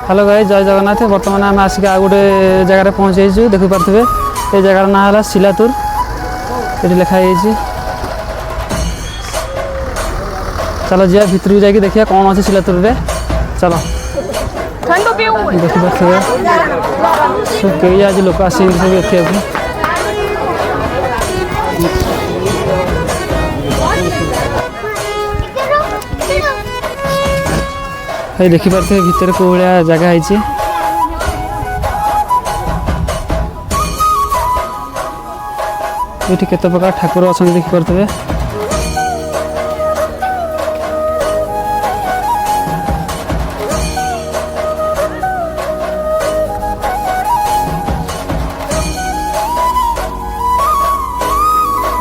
Hello guys जय जगन्नाथ। बर्तमान आम आसिक आ गोटे जगार पहुँचु देखिपे ये जगार ना है शिलातुर। ये लिखाई चलो जी भितर को जाकि देखिए कौन अच्छे शिलातुर रे। चलो देखिपे कई आज लोक आस देखा देखिपे भितर कौ भाया जगह है। ये केत प्रकार ठाकुर अच्छा देखिपे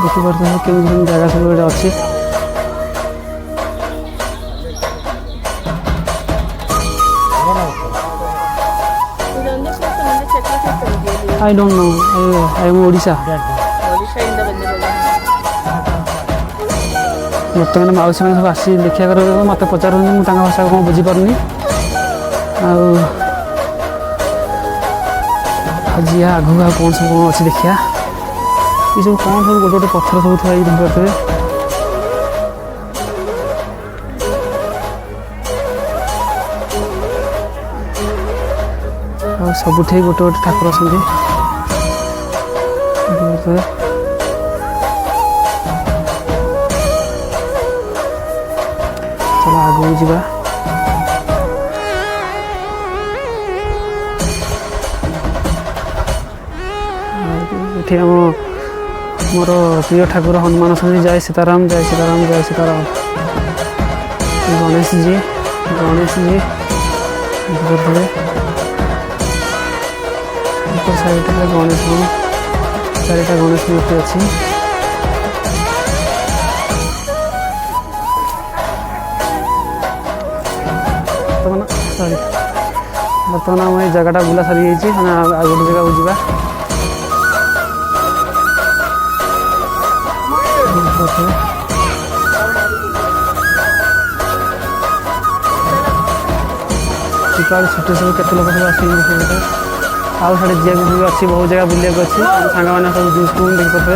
देखिपे जगह सब अच्छी। I don't know. I am Odisha. बर्तमान मौसी मैंने सब आसी देखा कर मत पचार मुझे भाषा कौन बुझीपारनी आज आगू आ कौन सब कौन अच्छी देखा ये सब कौन सब गोटे गोटे पत्थर सब थी देखिपे सबुठ गोटे गोटे ठाकुर अच्छा। चलो आगू जा मोर प्रिय ठाकुर हनुमान अछंती। जय सीताराम जय सीताराम जय सीताराम। गणेश जी साइड गणेश चारिटा गणेश मूर्ति अच्छी। सॉरी बर्तमान आम ये जगह बुला सारी आ गोटे जगह को जा छुट्टी सब केत लोक सब आस आउ साढ़े जी भी अच्छी बहुत जगह बुलाक अच्छी सांग मैंने सब देखिपे।